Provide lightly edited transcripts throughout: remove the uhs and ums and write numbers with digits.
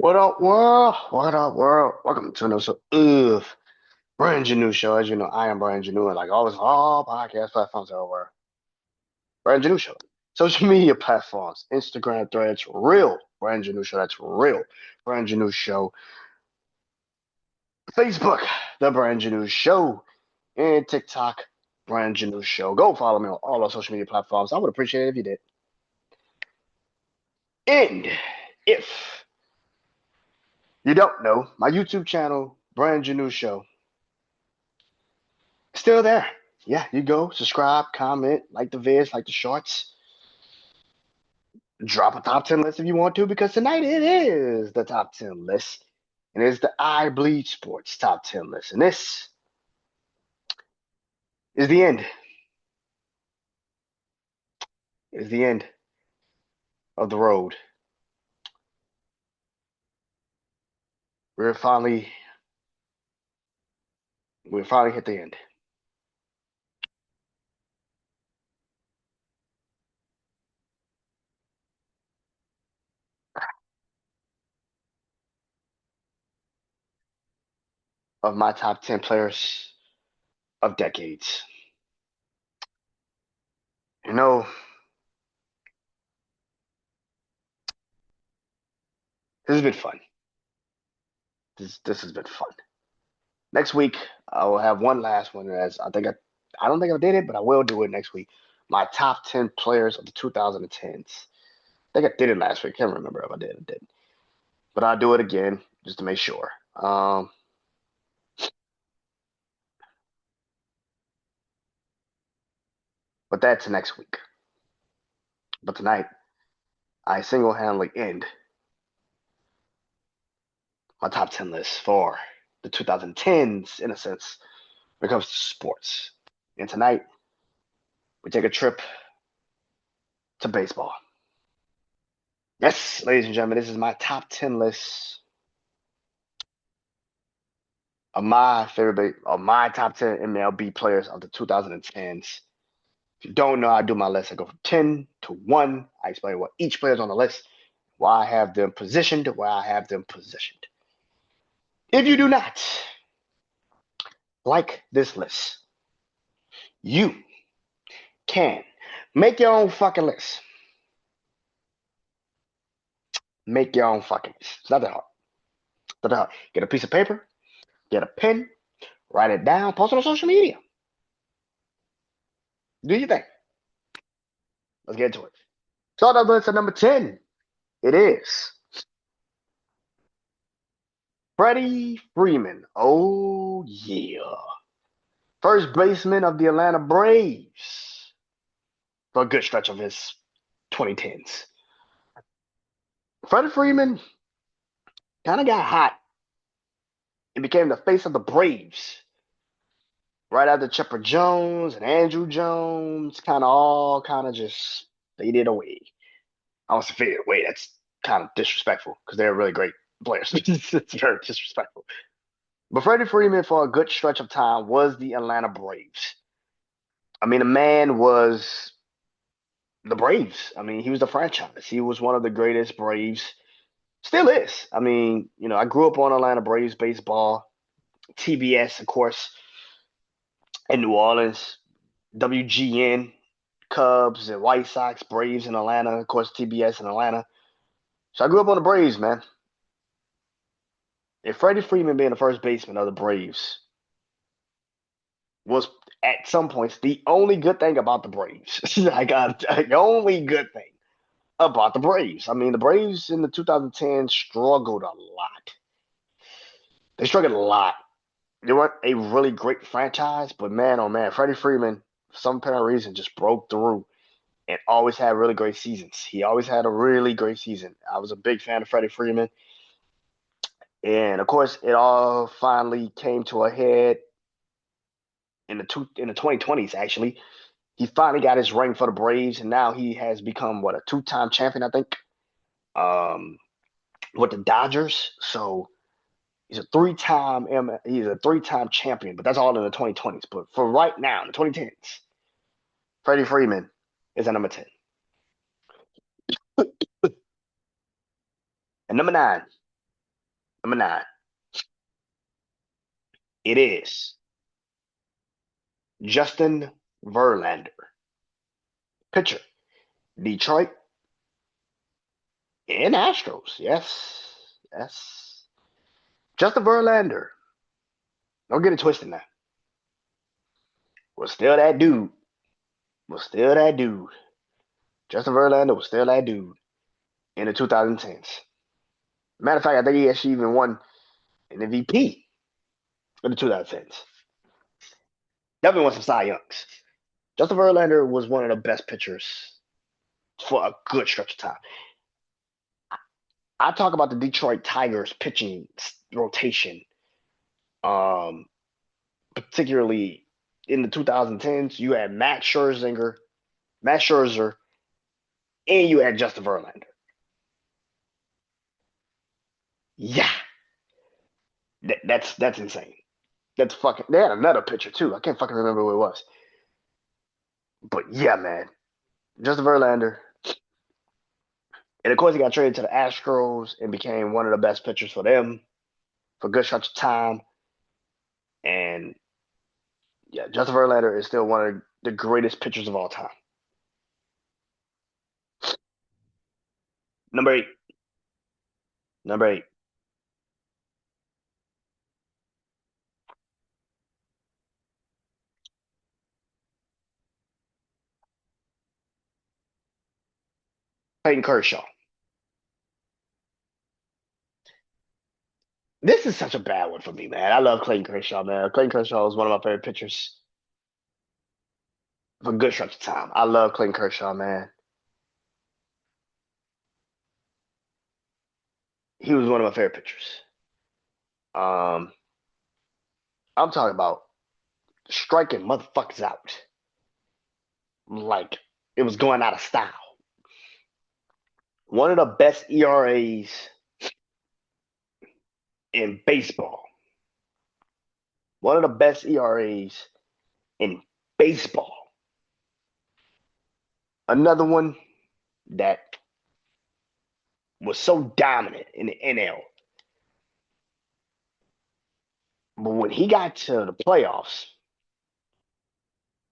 What up, world? What up, world? Welcome to another show of Brand New Show. As you know, I am Brand New, and like always, all podcast platforms everywhere. Brand New Show. Social media platforms, Instagram threads, real Brand New Show. That's real Brand New Show. Facebook, The Brand New Show, and TikTok, Brand New Show. Go follow me on all those social media platforms. I would appreciate it if you did. And if you don't know, my YouTube channel, Brand New Show. Still there. Yeah, you go, subscribe, comment, like the vids, like the shorts. Drop a top 10 list if you want to, because tonight it is the top 10 list. And it's the I Bleed Sports top 10 list. And this is the end. Is the end of the road. We're finally we finally hit the end of my top 10 players of decades. You know, this has been fun. This has been fun. Next week I will have one last one as I don't think I did it, but I will do it next week. My top 10 players of the 2010s. I think I did it last week. I can't remember if I did or didn't. But I'll do it again just to make sure. But that's next week. But tonight, I single-handedly end my top 10 list for the 2010s, in a sense, when it comes to sports. And tonight, we take a trip to baseball. Yes, ladies and gentlemen, this is my top 10 list of my top 10 MLB players of the 2010s. If you don't know, I do my list. I go from 10 to 1. I explain what each player is on the list, why I have them positioned, where I have them positioned. If you do not like this list, you can make your own fucking list. Make your own fucking list. It's not that hard. It's not that hard. Get a piece of paper, get a pen, write it down, post it on social media. Do your thing. Let's get into it. So that list at number 10. It is Freddie Freeman. Oh yeah. First baseman of the Atlanta Braves for a good stretch of his 2010s. Freddie Freeman kind of got hot and became the face of the Braves right after Chipper Jones and Andrew Jones kind of just faded away. I was faded away. That's kind of disrespectful because they're really great players. It's very disrespectful. But Freddie Freeman, for a good stretch of time, was the Atlanta Braves. I mean, the man was the Braves. I mean, he was the franchise. He was one of the greatest Braves. Still is. I mean, I grew up on Atlanta Braves baseball, TBS, of course, in New Orleans, WGN, Cubs and White Sox, Braves in Atlanta, of course, TBS in Atlanta. So I grew up on the Braves, man. And Freddie Freeman being the first baseman of the Braves was at some points the only good thing about the Braves. I got the only good thing about the Braves. I mean, the Braves in the 2010 struggled a lot. They struggled a lot. They weren't a really great franchise, but man, oh man, Freddie Freeman, for some apparent reason, just broke through and always had really great seasons. He always had a really great season. I was a big fan of Freddie Freeman. And of course, it all finally came to a head in the 2020s. Actually, he finally got his ring for the Braves, and now he has become a two-time champion, I think, um, with the Dodgers. So he's a three-time champion, but that's all in the 2020s. But for right now, in the 2010s, Freddie Freeman is at number 10. And number 9. Number 9. It is Justin Verlander. Pitcher. Detroit and Astros. Yes. Yes. Justin Verlander. Don't get it twisted now. Was still that dude. Was still that dude. Justin Verlander was still that dude in the 2010s. Matter of fact, I think he actually even won an MVP in the 2010s. Definitely won some Cy Youngs. Justin Verlander was one of the best pitchers for a good stretch of time. I talk about the Detroit Tigers pitching rotation, um, particularly in the 2010s. You had Matt Scherzer, and you had Justin Verlander. Yeah, that's insane. That's fucking. They had another pitcher too. I can't fucking remember who it was. But yeah, man, Justin Verlander, and of course he got traded to the Astros and became one of the best pitchers for them for a good stretch of time. And yeah, Justin Verlander is still one of the greatest pitchers of all time. Number 8. Number 8. Clayton Kershaw. This is such a bad one for me, man. I love Clayton Kershaw, man. Clayton Kershaw is one of my favorite pitchers for a good stretch of time. I love Clayton Kershaw, man. He was one of my favorite pitchers. Um, I'm talking about striking motherfuckers out like it was going out of style. One of the best ERAs in baseball. One of the best ERAs in baseball. Another one that was so dominant in the NL. But when he got to the playoffs,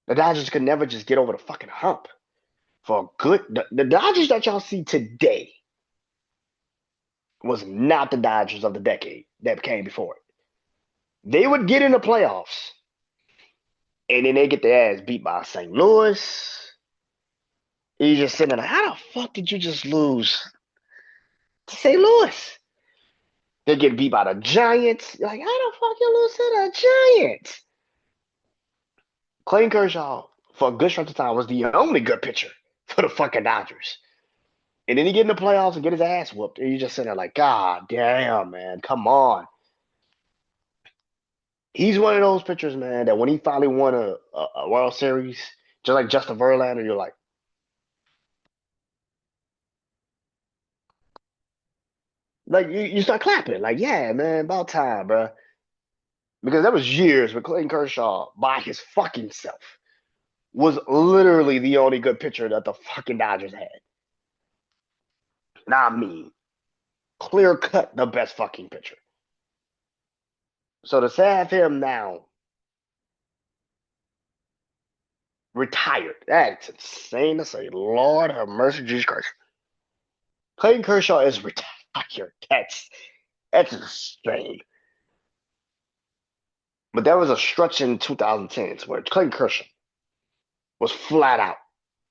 the Dodgers could never just get over the fucking hump. For a good, the Dodgers that y'all see today was not the Dodgers of the decade that came before it. They would get in the playoffs, and then they get their ass beat by St. Louis. And you just sitting there, how the fuck did you just lose to St. Louis? They get beat by the Giants. You're like, how the fuck you lose to the Giants? Clayton Kershaw, for a good stretch of time, was the only good pitcher for the fucking Dodgers. And then he get in the playoffs and get his ass whooped. And you just sitting there like, God damn, man, come on. He's one of those pitchers, man, that when he finally won a World Series, just like Justin Verlander, you're like you start clapping, like, yeah, man, about time, bro. Because that was years with Clayton Kershaw by his fucking self was literally the only good pitcher that the fucking Dodgers had. And I mean, clear cut the best fucking pitcher. So to have him now retired, that's insane to say. Lord have mercy, Jesus Christ. Clayton Kershaw is retired. That's insane. But there was a stretch in 2010s where Clayton Kershaw was flat out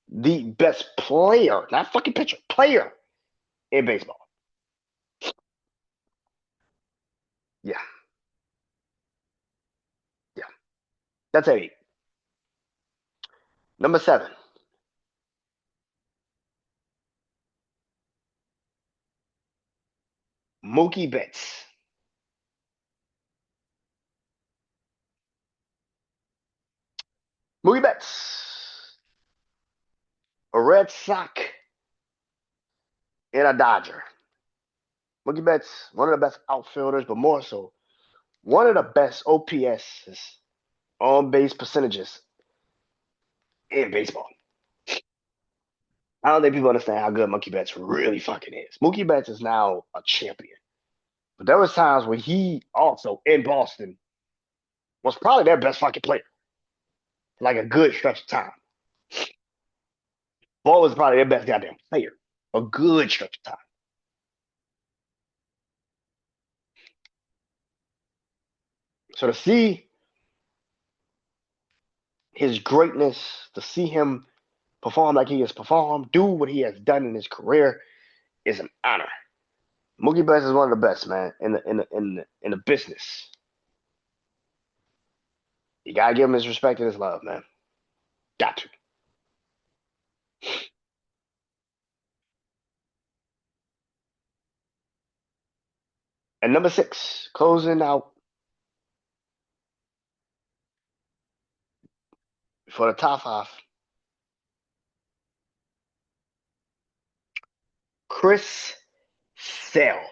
the best player, not fucking pitcher, player in baseball. Yeah, yeah. That's 8. Number 7. Mookie Betts. Mookie Betts, a Red Sox and a Dodger. Mookie Betts, one of the best outfielders, but more so, one of the best OPS, on base percentages in baseball. I don't think people understand how good Mookie Betts really fucking is. Mookie Betts is now a champion But there was times when he also in Boston was probably their best fucking player, like a good stretch of time. Ball was probably their best goddamn player, a good stretch of time. So to see his greatness, to see him perform like he has performed, do what he has done in his career is an honor. Mookie Betts is one of the best, man, in the business. You gotta give him his respect and his love, man. Got to. And number 6, closing out for the top 5, Chris Sale.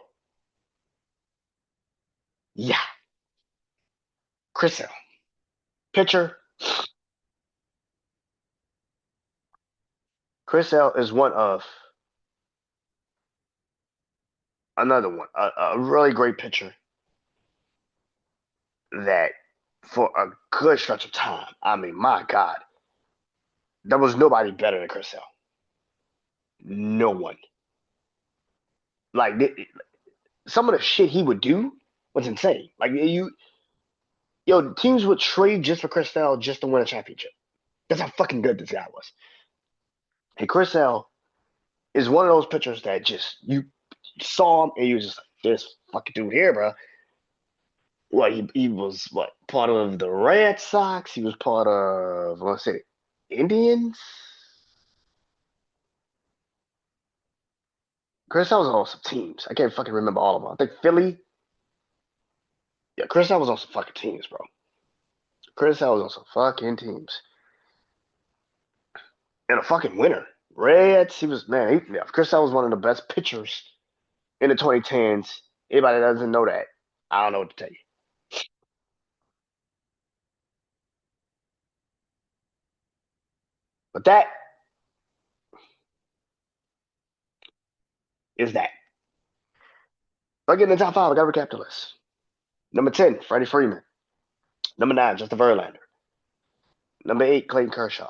Yeah, Chris Sale. Pitcher. Chris Sale is one of another one, a really great pitcher that for a good stretch of time, I mean, my God, there was nobody better than Chris Sale. No one. Like some of the shit he would do was insane. Like teams would trade just for Chris Sale just to win a championship. That's how fucking good this guy was. And Chris Sale is one of those pitchers that just you saw him and you was just like, this fucking dude here, bro. What he was what part of the Red Sox? He was part of I want to say Indians. Chris Sale was on some teams. I can't fucking remember all of them. I think Philly. Yeah, Chris Sale was on some fucking teams, bro. Chris Sale was on some fucking teams. And a fucking winner. Reds, he was, man, Chris Sale was one of the best pitchers in the 2010s. Anybody that doesn't know that, I don't know what to tell you. But that is that. If I get in the top 5, I got to recap the list. Number 10, Freddie Freeman. Number 9, Justin Verlander. Number 8, Clayton Kershaw.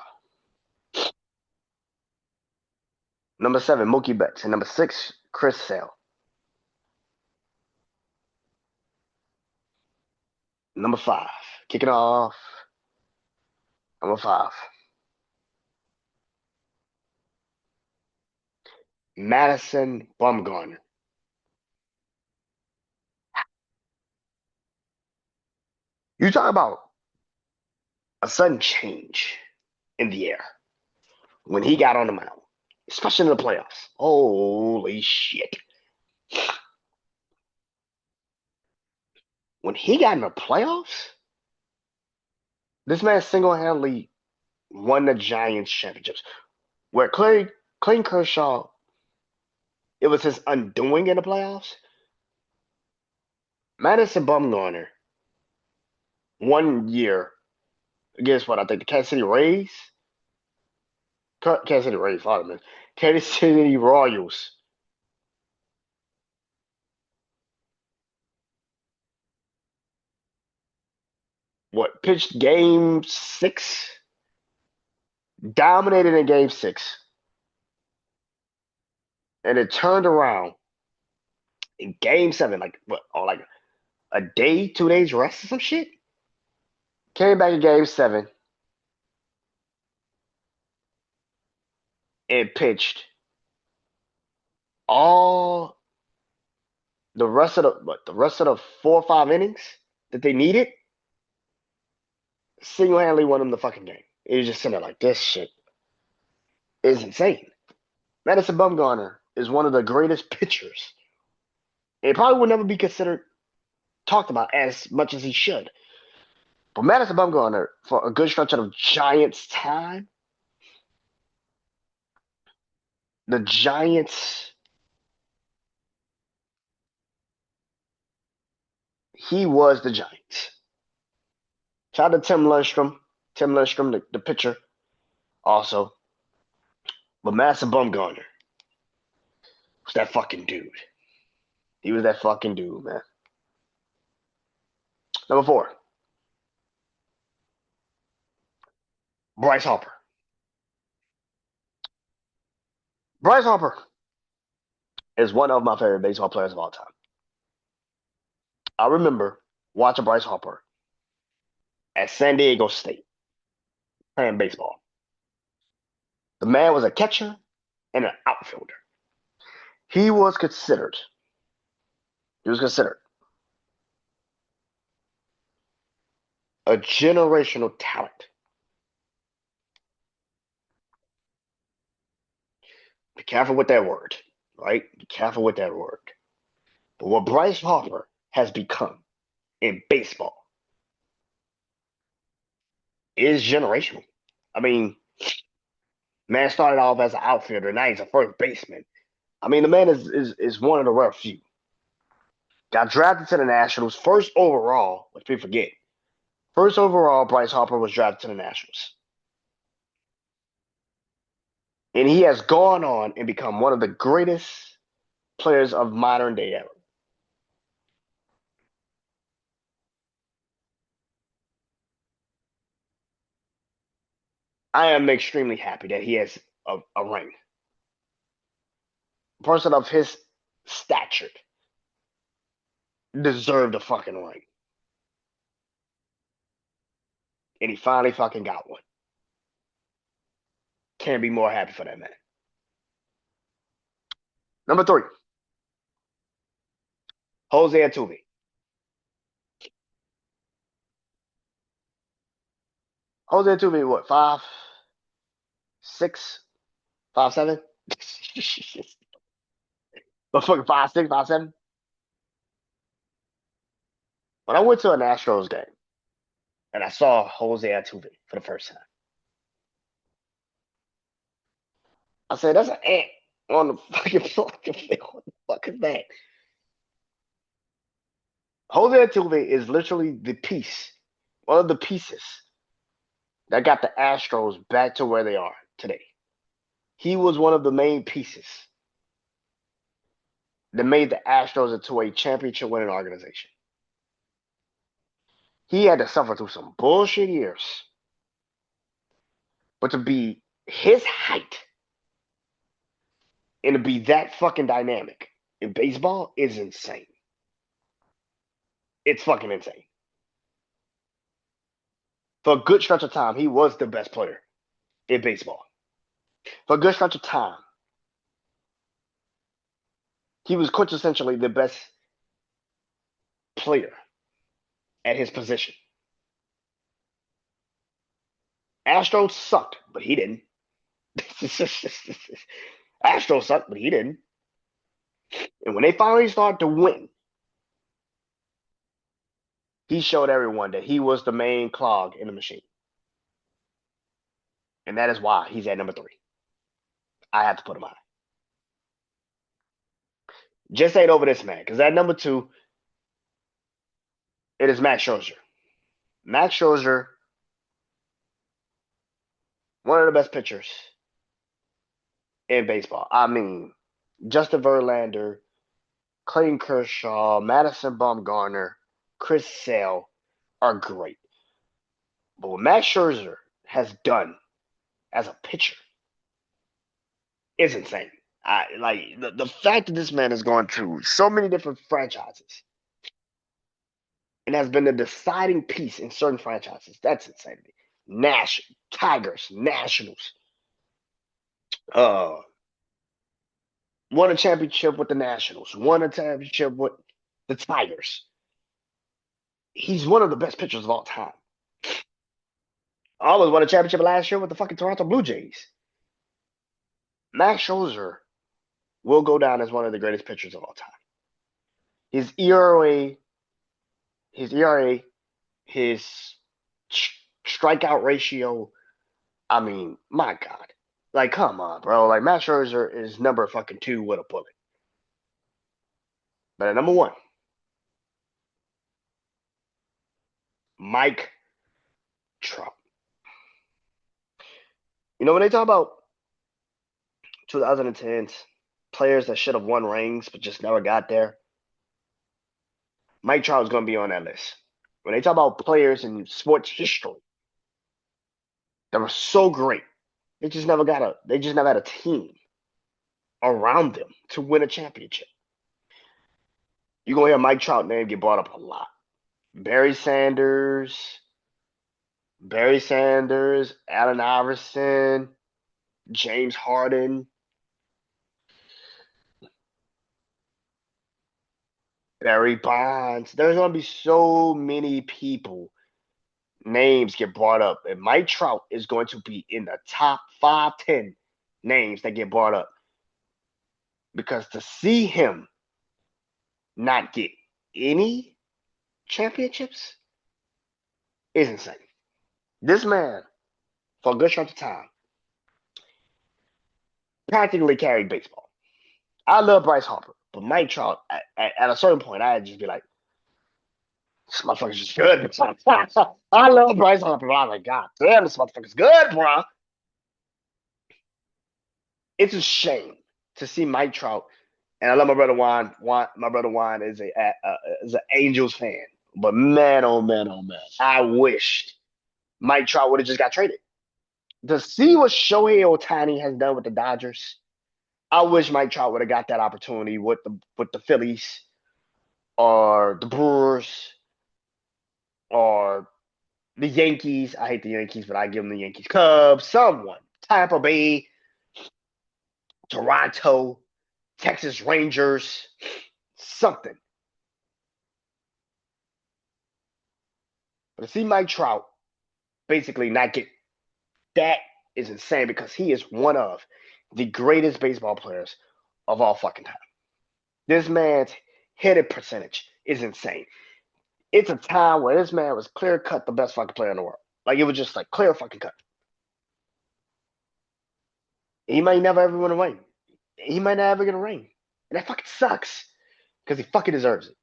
Number 7, Mookie Betts. And number 6, Chris Sale. Number 5, kicking off. Number 5, Madison Bumgarner. You talk about a sudden change in the air when he got on the mound, especially in the playoffs. Holy shit. When he got in the playoffs, this man single-handedly won the Giants championships. Where Clayton Kershaw, it was his undoing in the playoffs. Madison Bumgarner, 1 year against what I think the Kansas City Rays. Kansas City Rays, pardon me. Kansas City Royals. What, pitched game 6? Dominated in game 6. And it turned around in game 7, like what, or like a day, 2 days rest or some shit. Came back in game 7 and pitched all the rest of the 4 or 5 innings that they needed. Single-handedly won them the fucking game. It was just sitting there like, this shit is insane. Madison Bumgarner is one of the greatest pitchers. It probably would never be talked about as much as he should. But Madison Bumgarner, for a good stretch of Giants time, the Giants, he was the Giants. Shout out to Tim Lundstrom. Tim Lundstrom, the pitcher, also. But Madison Bumgarner was that fucking dude. He was that fucking dude, man. Number 4, Bryce Harper. Bryce Harper is one of my favorite baseball players of all time. I remember watching Bryce Harper at San Diego State playing baseball. The man was a catcher and an outfielder. He was considered. He was considered a generational talent. Be careful with that word, right? Be careful with that word. But what Bryce Harper has become in baseball is generational. I mean, man started off as an outfielder, now he's a first baseman. I mean, the man is one of the rare few. Got drafted to the Nationals first overall, which we forget. First overall, Bryce Harper was drafted to the Nationals. And he has gone on and become one of the greatest players of modern day ever. I am extremely happy that he has a ring. A person of his stature deserved a fucking ring. And he finally fucking got one. Can't be more happy for that man. Number 3, Jose Altuve. Jose Altuve, what, 5'6", 5'7"? But fucking 5'6", 5'7". When I went to an Astros game and I saw Jose Altuve for the first time, I said, "That's an ant on the fucking fucking field. What the fuck is that?" Jose Altuve is literally the piece, one of the pieces that got the Astros back to where they are today. He was one of the main pieces that made the Astros into a championship winning organization. He had to suffer through some bullshit years, but to be his height and to be that fucking dynamic in baseball is insane. It's fucking insane. For a good stretch of time, he was the best player in baseball. For a good stretch of time, he was quintessentially the best player at his position. Astros sucked, but he didn't. Astros sucked, but he didn't. And when they finally started to win, he showed everyone that he was the main clog in the machine. And that is why he's at number 3. I have to put him high. Just ain't over this man, because at number 2, it is Max Scherzer. Max Scherzer, one of the best pitchers in baseball. I mean, Justin Verlander, Clayton Kershaw, Madison Bumgarner, Chris Sale are great. But what Max Scherzer has done as a pitcher is insane. The fact that this man has gone through so many different franchises and has been the deciding piece in certain franchises. That's insane to me. Tigers, Nationals, uh, won a championship with the Nationals, won a championship with the Tigers. He's one of the best pitchers of all time. Almost won a championship last year with the fucking Toronto Blue Jays. Max Scherzer will go down as one of the greatest pitchers of all time. His ERA, his strikeout ratio. I mean, my God. Like, come on, bro. Like, Max Scherzer is number fucking 2 with a bullet. But at number 1, Mike Trout. You know, when they talk about 2010s, players that should have won rings but just never got there, Mike Trout is going to be on that list. When they talk about players in sports history that were so great, they just never had a team around them to win a championship. You're gonna hear Mike Trout name get brought up a lot. Barry Sanders, Allen Iverson, James Harden, Barry Bonds. There's gonna be so many people names get brought up, and Mike Trout is going to be in the top 5, 10 names that get brought up because to see him not get any championships is insane. This man, for a good stretch of time, practically carried baseball. I love Bryce Harper, but Mike Trout, at a certain point, I'd just be like, this motherfucker's just good. I love Bryce Harper, but I was like, God damn, this motherfucker's good, bro. It's a shame to see Mike Trout, and I love my brother Juan. My brother Juan is an Angels fan, but man, oh man, oh man, I wished Mike Trout would have just got traded. To see what Shohei Ohtani has done with the Dodgers, I wish Mike Trout would have got that opportunity with the Phillies or the Brewers or the Yankees. I hate the Yankees, but I give them the Yankees. Cubs, someone. Tampa Bay, Toronto, Texas Rangers, something. But to see Mike Trout basically not get that is insane because he is one of the greatest baseball players of all fucking time. This man's hitting percentage is insane. It's a time where this man was clear cut the best fucking player in the world. Like it was just like clear fucking cut. He might never ever win a ring. He might not ever get a ring. And that fucking sucks. Because he fucking deserves it.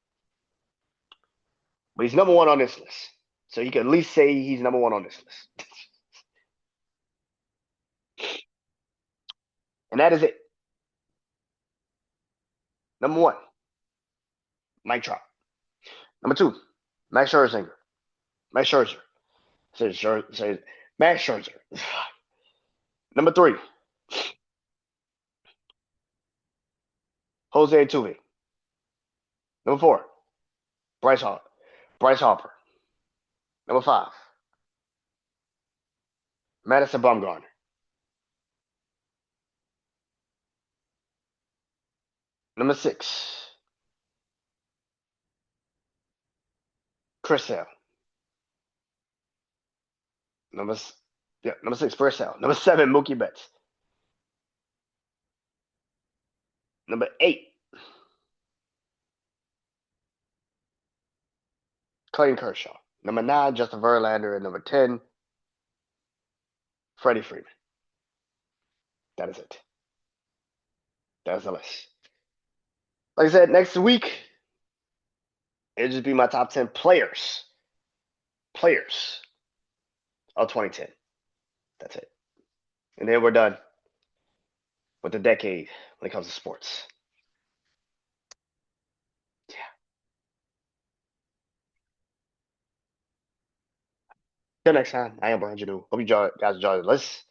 But he's number one on this list. So you can at least say he's number one on this list. And that is it. Number one, Mike Trout. Number two, Max Scherzer. Max Scherzer. Max Scherzer. Number three, Jose Altuve. Number four, Bryce Harper. Bryce Harper. Number five, Madison Bumgarner. Number six, Chris Sale. Number six, Chris Sale. Number seven, Mookie Betts. Number eight, Clayton Kershaw. Number nine, Justin Verlander. And number 10, Freddie Freeman. That is it. That's the list. Like I said, next week, it'll just be my top 10 players of 2010. That's it. And then we're done with the decade when it comes to sports. Yeah. Till next time, I am BrandonJaneau. Hope you guys enjoyed the list.